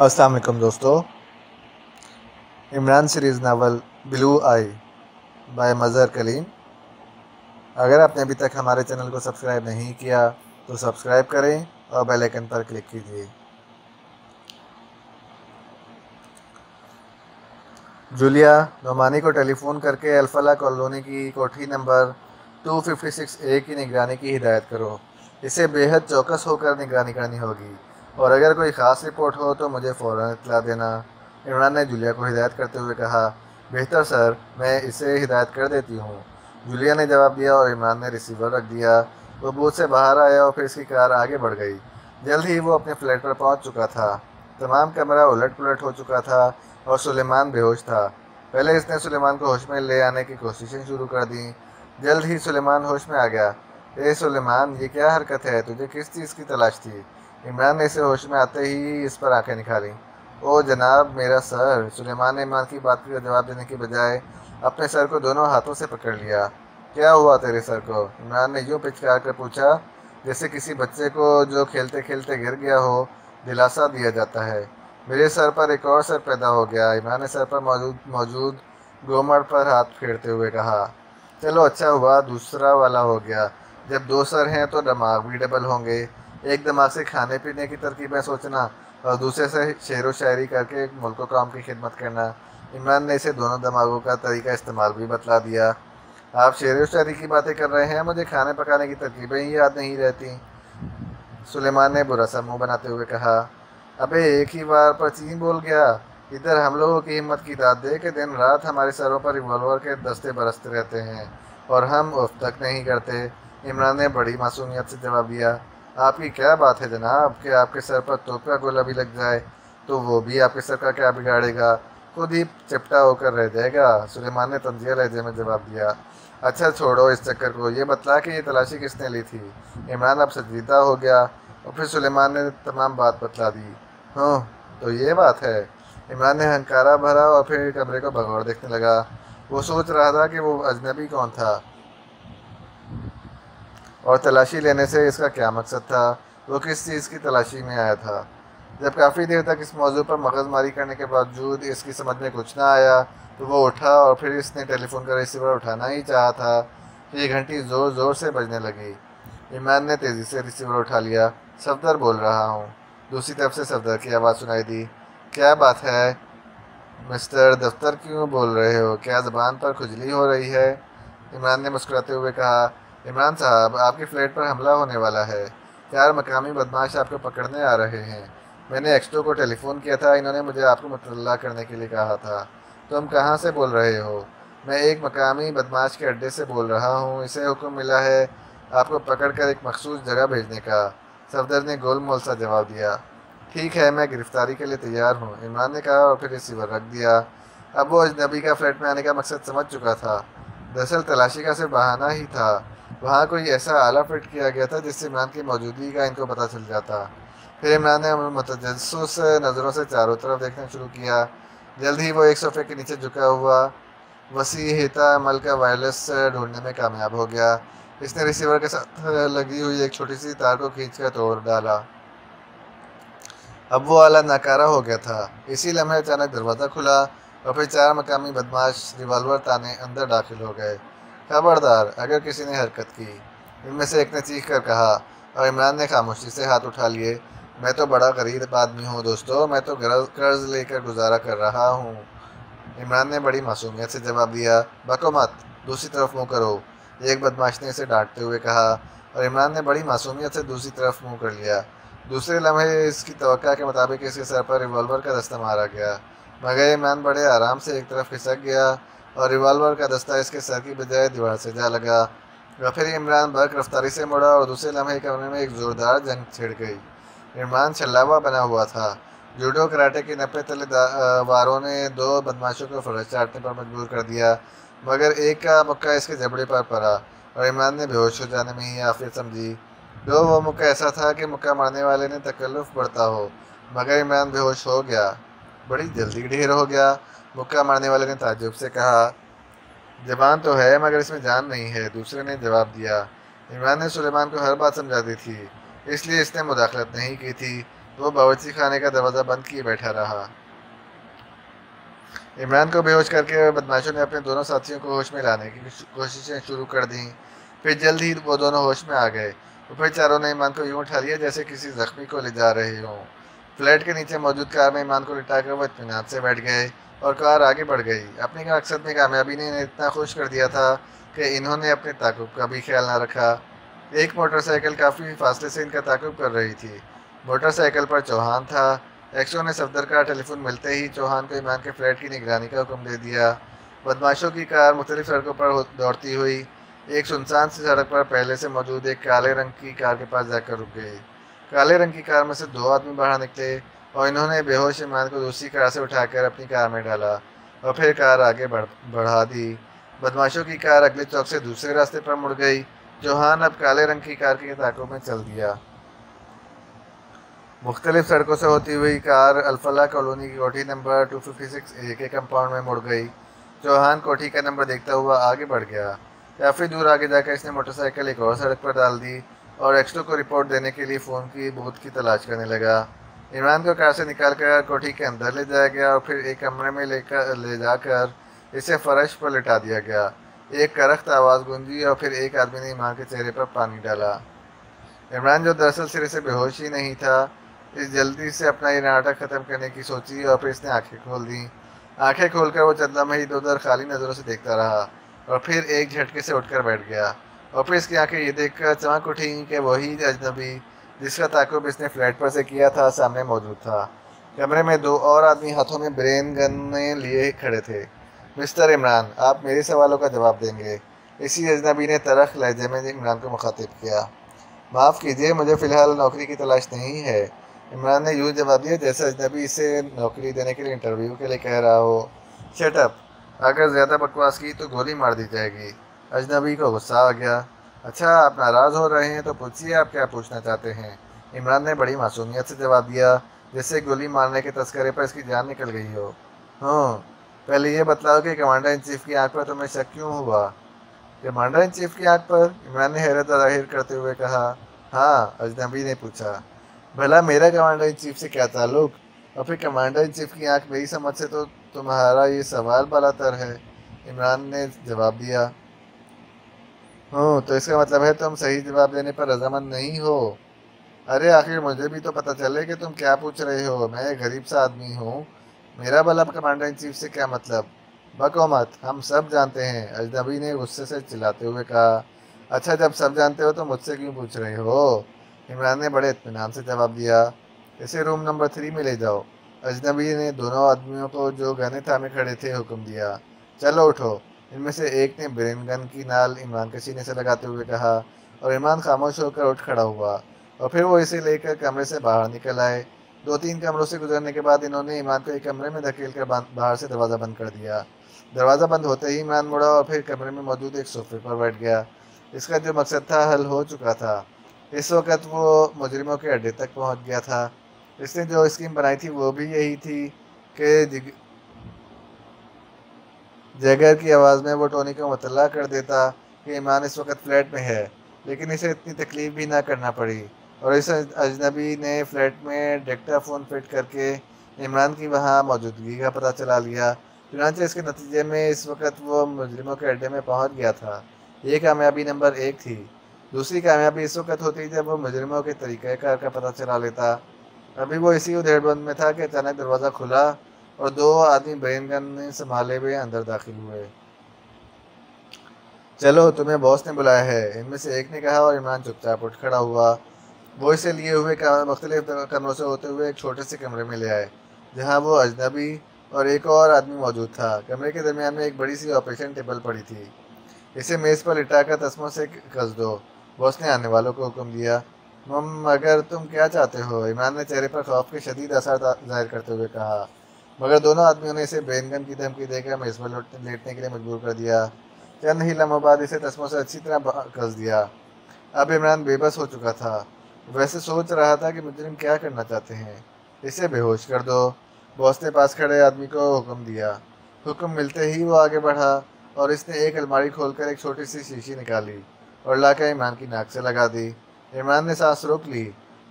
अस्सलाम वालेकुम दोस्तों। इमरान सीरीज़ नावल ब्लू आई बाय मज़हर कलीम। अगर आपने अभी तक हमारे चैनल को सब्सक्राइब नहीं किया तो सब्सक्राइब करें और बेल आइकन पर क्लिक कीजिए। जूलिया नोमानी को टेलीफ़ोन करके अल्फला कॉलोनी की कोठी नंबर 256A की निगरानी की हिदायत करो। इसे बेहद चौकस होकर निगरानी करनी होगी और अगर कोई ख़ास रिपोर्ट हो तो मुझे फ़ौरन इत्तला देना। इमरान ने जूलिया को हिदायत करते हुए कहा। बेहतर सर, मैं इसे हिदायत कर देती हूँ, जूलिया ने जवाब दिया और इमरान ने रिसीवर रख दिया। वो बूथ से बाहर आया और फिर इसकी कार आगे बढ़ गई। जल्द ही वो अपने फ्लैट पर पहुँच चुका था। तमाम कमरा उलट पुलट हो चुका था और सुलेमान बेहोश था। पहले इसने सुलेमान को होश में ले आने की कोशिशें शुरू कर दी। जल्द ही सुलेमान होश में आ गया। ए सुलेमान, ये क्या हरकत है? तुझे किस चीज़ की तलाश थी? इमरान ने इसे होश में आते ही इस पर आंखें निखारी। ओ जनाब, मेरा सर। सुलेमान ने इमरान की बात का जवाब देने की बजाय अपने सर को दोनों हाथों से पकड़ लिया। क्या हुआ तेरे सर को? इमरान ने यूँ पिचकार कर पूछा जैसे किसी बच्चे को जो खेलते खेलते गिर गया हो दिलासा दिया जाता है। मेरे सर पर एक और सर पैदा हो गया, इमरान ने सर पर मौजूद गोमड़ पर हाथ फेरते हुए कहा। चलो अच्छा हुआ दूसरा वाला हो गया। जब दो सर हैं तो दिमाग भी डबल होंगे। एक दिमाग से खाने पीने की तरकीबें सोचना और दूसरे से शेर व शायरी करके मुल्क कौम की खिदमत करना। इमरान ने इसे दोनों दिमागों का तरीका इस्तेमाल भी बतला दिया। आप शेर व शायरी की बातें कर रहे हैं, मुझे खाने पकाने की तरकीबें ही याद नहीं रहती, सुलेमान ने बुरा सा मुँह बनाते हुए कहा। अबे एक ही बार पर चीन बोल गया। इधर हम लोगों की हिम्मत की दाद दे कि दिन रात हमारे सरों पर रिवॉल्वर के दस्ते बरसते रहते हैं और हम उफ तक नहीं करते। इमरान ने बड़ी मासूमियत से जवाब दिया। आपकी क्या बात है जनाब कि आपके सर पर तोप का गोला भी लग जाए तो वो भी आपके सर का क्या बिगाड़ेगा? खुद ही चिपटा होकर रह जाएगा, सुलेमान ने तंजिया लहजे में जवाब दिया। अच्छा छोड़ो इस चक्कर को, ये बतला कि ये तलाशी किसने ली थी? इमरान अब संजीदा हो गया और फिर सुलेमान ने तमाम बात बतला दी। हाँ, तो ये बात है। इमरान ने हंकारा भरा और फिर कमरे को भगौड़ देखने लगा। वो सोच रहा था कि वो अजनबी कौन था और तलाशी लेने से इसका क्या मकसद था। वो किस चीज़ की तलाशी में आया था। जब काफ़ी देर तक इस मौजू पर मगजमारी करने के बावजूद इसकी समझ में कुछ ना आया तो वो उठा और फिर इसने टेलीफोन का रिसीवर उठाना ही चाहा था कि ये घंटी ज़ोर ज़ोर से बजने लगी। इमरान ने तेज़ी से रिसीवर उठा लिया। सफदर बोल रहा हूँ। दूसरी तरफ से सफदर की आवाज़ सुनाई दी। क्या बात है मिस्टर, दफ्तर क्यों बोल रहे हो? क्या ज़बान पर खुजली हो रही है? इमरान ने मुस्कुराते हुए कहा। इमरान साहब, आपके फ्लैट पर हमला होने वाला है। 4 मकामी बदमाश आपको पकड़ने आ रहे हैं। मैंने एक्सटो को टेलीफ़ोन किया था, इन्होंने मुझे आपको मुतल्ला करने के लिए कहा था। तुम कहाँ से बोल रहे हो? मैं एक मकामी बदमाश के अड्डे से बोल रहा हूँ। इसे हुक्म मिला है आपको पकड़कर एक मखसूस जगह भेजने का। सफदर ने गोल मोल सा जवाब दिया। ठीक है, मैं गिरफ्तारी के लिए तैयार हूँ, इमरान ने कहा और फिर रिसीवर रख दिया। अब वो अजनबी का फ्लैट में आने का मकसद समझ चुका था। दरअसल तलाशी का सिर्फ बहाना ही था। वहाँ कोई ऐसा आला फिट किया गया था जिससे इमरान की मौजूदगी का इनको पता चल जाता। फिर इमरान ने मुतजस्सिस नज़रों से चारों तरफ देखना शुरू किया। जल्द ही वो एक सोफे के नीचे झुका हुआ वसी हेता अमल का वायरलेस ढूंढने में कामयाब हो गया। इसने रिसीवर के साथ लगी हुई एक छोटी सी तार को खींचकर तोड़ डाला। अब वो आला नाकारा हो गया था। इसी लम्हे अचानक दरवाज़ा खुला और फिर 4 मकामी बदमाश रिवॉल्वर ताने अंदर दाखिल हो गए। खबरदार अगर किसी ने हरकत की, इनमें से एक ने चीख कर कहा और इमरान ने खामोशी से हाथ उठा लिए। मैं तो बड़ा गरीब आदमी हूँ दोस्तों, मैं तो कर्ज लेकर गुजारा कर रहा हूँ, इमरान ने बड़ी मासूमियत से जवाब दिया। बको मत, दूसरी तरफ मुँह करो, एक बदमाश ने इसे डांटते हुए कहा और इमरान ने बड़ी मासूमियत से दूसरी तरफ मुँह कर लिया। दूसरे लम्हे इसकी तवक्का के मुताबिक इसके सर पर रिवॉल्वर का दस्ता मारा गया, मगर इमरान बड़े आराम से एक तरफ खिसक गया और रिवॉल्वर का दस्ता इसके सर की बजाय दीवार से जा लगा। और फिर इमरान बर्क रफ्तारी से मुड़ा और दूसरे लम्हे कमरे में एक ज़ोरदार जंग छिड़ गई। इमरान छल्लावा बना हुआ था। जूडो कराटे के नप्पे तले वारों ने 2 बदमाशों को फर्श चाटने पर मजबूर कर दिया, मगर एक का मुक्का इसके जबड़े पर पड़ा और इमरान ने बेहोश हो जाने में ही आफियत समझी। वो मुक्का ऐसा था कि मुक्का मारने वाले ने तकल्लुफ़ बढ़ता हो, मगर इमरान बेहोश हो गया। बड़ी जल्दी ढेर हो गया, मुक्का मारने वाले ने ताज्जुब से कहा। ज़बान तो है मगर इसमें जान नहीं है, दूसरे ने जवाब दिया। इमरान ने सुलेमान को हर बात समझा दी थी, इसलिए इसने मुदाखलत नहीं की थी। वो बावर्ची खाने का दरवाज़ा बंद किए बैठा रहा। इमरान को बेहोश करके बदमाशों ने अपने दोनों साथियों को होश में लाने की कोशिशें शुरू कर दी। फिर जल्द ही वो दोनों होश में आ गए और फिर चारों ने ईमान को यूं उठा लिया जैसे किसी जख्मी को ले जा रहे हों। फ्लैट के नीचे मौजूद कार में ईमान को लिटाकर वो इत्मीनान से बैठ गए और कार आगे बढ़ गई। अपने मकसद में कामयाबी ने इन्हें इतना खुश कर दिया था कि इन्होंने अपने ताक़ुब का भी ख्याल ना रखा। एक मोटरसाइकिल काफ़ी फासले से इनका ताक़ुब कर रही थी। मोटरसाइकिल पर चौहान था। एक्सो ने सफदर का टेलीफोन मिलते ही चौहान को ईमान के फ्लैट की निगरानी का हुक्म दे दिया। बदमाशों की कार मुख्तलिफ सड़कों पर दौड़ती हुई एक सुनसान सी सड़क पर पहले से मौजूद एक काले रंग की कार के पास जाकर रुक गई। काले रंग की कार में से दो आदमी बाहर निकले और इन्होंने बेहोश ईमान को दूसरी कार से उठाकर अपनी कार में डाला और फिर कार आगे बढ़ा दी। बदमाशों की कार अगले चौक से दूसरे रास्ते पर मुड़ गई। चौहान अब काले रंग की कार के ताकों में चल दिया। मुख्तलिफ सड़कों से होती हुई कार अल्फला कॉलोनी की कोठी नंबर 256A के कंपाउंड में मुड़ गई। चौहान कोठी का नंबर देखता हुआ आगे बढ़ गया। काफ़ी दूर आगे जाकर इसने मोटरसाइकिल एक और सड़क पर डाल दी और एक्सो को रिपोर्ट देने के लिए फ़ोन की बूथ की तलाश करने लगा। इमरान को कार से निकाल कर कोठी के अंदर ले जाया गया और फिर एक कमरे में ले जाकर इसे फर्श पर लिटा दिया गया। एक करख्त आवाज़ गूंजी और फिर एक आदमी ने ईमान के चेहरे पर पानी डाला। इमरान, जो दरअसल सिरे से बेहोश ही नहीं था, इस जल्दी से अपना ये नाटक ख़त्म करने की सोची और फिर इसने आंखें खोल दी। आंखें खोलकर वो चंदा में इधर उधर खाली नज़रों से देखता रहा और फिर एक झटके से उठकर बैठ गया और फिर इसकी आंखें ये देखकर चमक उठी कि वही अजनबी जिसका ताक़ुब इसने फ्लैट पर से किया था सामने मौजूद था। कमरे में दो और आदमी हाथों में ब्रेन गन लिए खड़े थे। मिस्टर इमरान, आप मेरे सवालों का जवाब देंगे, इसी अजनबी ने तरख लहजे में इमरान को मुखातिब किया। माफ़ कीजिए, मुझे फ़िलहाल नौकरी की तलाश नहीं है, इमरान ने यूँ जवाब दिया जैसे अजनबी इसे नौकरी देने के लिए इंटरव्यू के लिए कह रहा हो। शट अप, अगर ज़्यादा बकवास की तो गोली मार दी जाएगी। अजनबी को गुस्सा आ गया। अच्छा, आप नाराज़ हो रहे हैं तो पूछिए, आप क्या पूछना चाहते हैं, इमरान ने बड़ी मासूमियत से जवाब दिया जैसे गोली मारने के तस्करे पर इसकी जान निकल गई हो। हाँ, पहले ये बतलाओ कि कमांडर इन चीफ़ की आँख पर तुम्हें शक क्यों हुआ। कमांडर इन चीफ़ की आँख पर, इमरान ने हैरत ज़ाहिर करते हुए कहा। हाँ, अजनबी ने पूछा। भला मेरा कमांडर इन चीफ़ से क्या ताल्लुक़, और फिर कमांडर इन चीफ़ की आँख मेरी समझ से तो तुम्हारा ये सवाल बालातर है, इमरान ने जवाब दिया। तो इसका मतलब है तुम सही जवाब देने पर रजामंद नहीं हो। अरे आखिर मुझे भी तो पता चले कि तुम क्या पूछ रहे हो। मैं एक गरीब सा आदमी हूँ, मेरा भला कमांडर इन चीफ़ से क्या मतलब। बको मत, हम सब जानते हैं, अजनबी ने गुस्से से चिल्लाते हुए कहा। अच्छा, जब सब जानते हो तो मुझसे क्यों पूछ रहे हो, इमरान ने बड़े इत्मीनान से जवाब दिया। इसे रूम नंबर 3 में ले जाओ, अजनबी ने दोनों आदमियों को जो गने थामे खड़े थे हुक्म दिया। चलो उठो, इनमें से एक ने ब्रेन गन की नाल इमरान के सीने से लगाते हुए कहा और इमरान खामोश होकर उठ खड़ा हुआ और फिर वो इसे लेकर कमरे से बाहर निकल आए। 2-3 कमरों से गुजरने के बाद इन्होंने ईमान को एक कमरे में धकेल कर बाहर से दरवाज़ा बंद कर दिया। दरवाज़ा बंद होते ही ईमान मुड़ा और फिर कमरे में मौजूद एक सोफे पर बैठ गया। इसका जो मकसद था हल हो चुका था। इस वक्त वो मुजरिमों के अड्डे तक पहुंच गया था। इसने जो स्कीम बनाई थी वो भी यही थी कि जैगर की आवाज़ में वो टोनी को मुतल्ला कर देता कि ईमान इस वक्त फ्लैट में है, लेकिन इसे इतनी तकलीफ भी ना करना पड़ी और इस अजनबी ने फ्लैट में डिक्टाफोन फिट करके इमरान की वहाँ मौजूदगी का पता चला लिया। चुनांचे इसके नतीजे में इस वक्त वो मुजरिमों के अड्डे में पहुँच गया था। ये कामयाबी नंबर 1 थी। दूसरी कामयाबी इस वक्त होती जब वो मुजरिमों के तरीक़ाकार का पता चला लेता। अभी वो इसी उधेड़बंद में था कि अचानक दरवाज़ा खुला और 2 आदमी ब्रेन गन संभाले हुए अंदर दाखिल हुए। चलो, तुम्हें बॉस ने बुलाया है, इनमें से एक ने कहा और इमरान चुपचाप उठ खड़ा हुआ। वो इसे लिए हुए मुख्तलिफ कमरों से होते हुए एक छोटे से कमरे में ले आए जहाँ वो अजनबी और एक और आदमी मौजूद था। कमरे के दरमियान में एक बड़ी सी ऑपरेशन टेबल पड़ी थी। इसे मेज़ पर लिटाकर तस्मों से कस दो, बॉस ने आने वालों को हुक्म दिया। मगर तुम क्या चाहते हो, इमरान ने चेहरे पर खौफ के शदीद असर जाहिर करते हुए कहा। मगर दोनों आदमियों ने इसे ब्रेन गन की धमकी देकर मेज़ पर लेटने के लिए मजबूर कर दिया। चंद ही लम्हों बाद इसे तस्मों से अच्छी तरह कस दिया। अब इमरान बेबस हो चुका था। वैसे सोच रहा था कि मुजरिम क्या करना चाहते हैं। इसे बेहोश कर दो, बॉस ने पास खड़े आदमी को हुक्म दिया। हुक्म मिलते ही वो आगे बढ़ा और इसने एक अलमारी खोलकर एक छोटी सी शीशी निकाली और लाकर इमरान की नाक से लगा दी। इमरान ने सांस रोक ली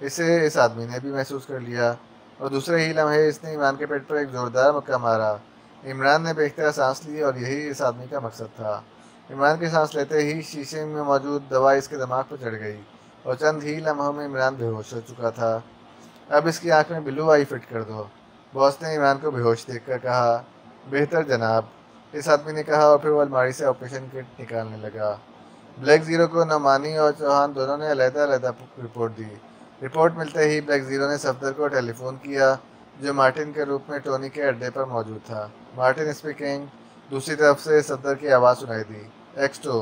इसे इस आदमी ने भी महसूस कर लिया और दूसरे ही लम्हे इसने इमरान के पेट पर एक ज़ोरदार मुक्का मारा। इमरान ने बेख्तियार सांस ली और यही इस आदमी का मकसद था। इमरान की सांस लेते ही शीशे में मौजूद दवा इसके दिमाग पर चढ़ गई और चंद ही लम्हों में इमरान बेहोश हो चुका था। अब इसकी आंख में ब्लू आई फिट कर दो, बॉस ने इमरान को बेहोश देखकर कहा। बेहतर जनाब, इस आदमी ने कहा और फिर वो अलमारी से ऑपरेशन किट निकालने लगा। ब्लैक ज़ीरो को नौमानी और चौहान दोनों ने अलग-अलग रिपोर्ट दी। रिपोर्ट मिलते ही ब्लैक ज़ीरो ने सफदर को टेलीफोन किया, जो मार्टिन के रूप में टोनी के अड्डे पर मौजूद था। Martin speaking. दूसरी तरफ से सफदर की आवाज़ सुनाई दी। एक्सटो,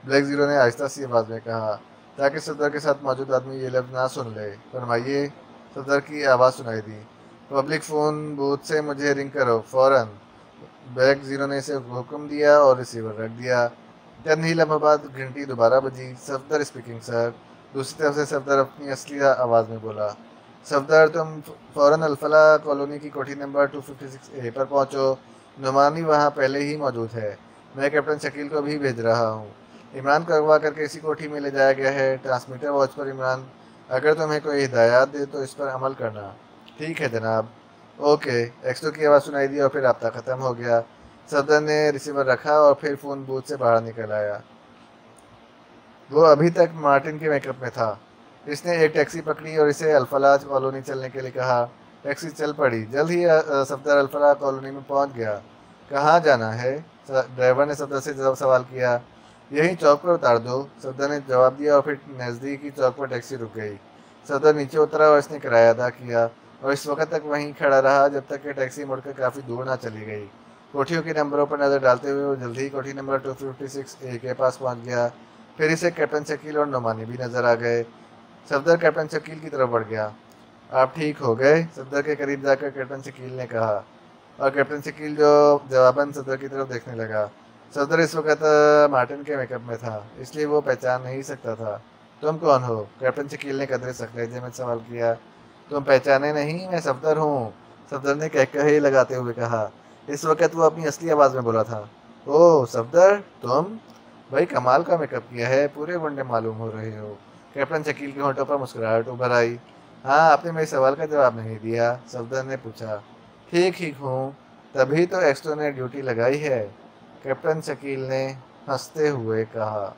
ब्लैक ज़ीरो ने आहिस्ता सी आवाज़ में कहा, ताकि सफदर के साथ मौजूद आदमी ये लफ्ज़ ना सुन ले। फरमाइए, सफदर की आवाज़ सुनाई दी। पब्लिक फ़ोन बूथ से मुझे रिंग करो फ़ौरन। ब्लैक ज़ीरो ने इसे हुक्म दिया और रिसीवर रख दिया। चंद ही लम्हों बाद घंटी दोबारा बजी। Safdar speaking sir. दूसरी तरफ से सफदर अपनी असली आवाज़ में बोला, सफदर तुम फ़ौरन अल्फला कॉलोनी की कोठी नंबर 256A पर पहुंचो। नुमानी वहां पहले ही मौजूद है। मैं कैप्टन शकील को भी भेज रहा हूं। इमरान को अगवा करके इसी कोठी में ले जाया गया है। ट्रांसमीटर वॉच पर इमरान, अगर तुम्हें कोई हिदायत दे तो इस पर अमल करना। ठीक है जनाब। ओके। एक्सो की आवाज़ सुनाई दी और फिर रब्ता ख़त्म हो गया। सफदर ने रिसीवर रखा और फिर फ़ोन बूथ से बाहर निकल आया। वो अभी तक मार्टिन के मेकअप में था। इसने एक टैक्सी पकड़ी और इसे अल्फलाज कॉलोनी चलने के लिए कहा। टैक्सी चल पड़ी। जल्द ही सफदर अल्फला कॉलोनी में पहुंच गया। कहाँ जाना है? ड्राइवर ने सफदर से जवाब सवाल किया। यहीं चौक पर उतार दो, सफदर ने जवाब दिया और फिर नज़दीकी चौक पर टैक्सी रुक गई। सफदर नीचे उतरा और इसने किराया अदा किया और इस वक्त तक वहीं खड़ा रहा जब तक कि टैक्सी मुड़कर काफ़ी दूर ना चली गई। कोठियों के नंबरों पर नज़र डालते हुए वो जल्दी ही कोठी नंबर 256A के पास पहुंच गया। फिर इसे कैप्टन शकील और नौमानी भी नजर आ गए। सफदर कैप्टन शकील की तरफ बढ़ गया। आप ठीक हो गए? सफदर के करीब जाकर कैप्टन शकील ने कहा और कैप्टन शकील जो जवाबन सफदर की तरफ देखने लगा। सफदर इस वक्त मार्टिन के मेकअप में था, इसलिए वो पहचान नहीं सकता था। तुम कौन हो? कैप्टन शकील ने कदरे सखलेजे में सवाल किया। तुम पहचाने नहीं? मैं सफदर हूँ, सफदर ने कहकहे लगाते हुए कहा। इस वक्त वो अपनी असली आवाज़ में बोला था। ओह सफदर, तुम? भाई कमाल का मेकअप किया है, पूरे वनडे मालूम हो रहे हो। कैप्टन शकील के होंठों पर मुस्कुराहट उभर आई। हाँ, आपने मेरे सवाल का जवाब नहीं दिया, सफदर ने पूछा। ठीक ही हूँ, तभी तो एक्स्ट्रो ने ड्यूटी लगाई है, कैप्टन शकील ने हंसते हुए कहा।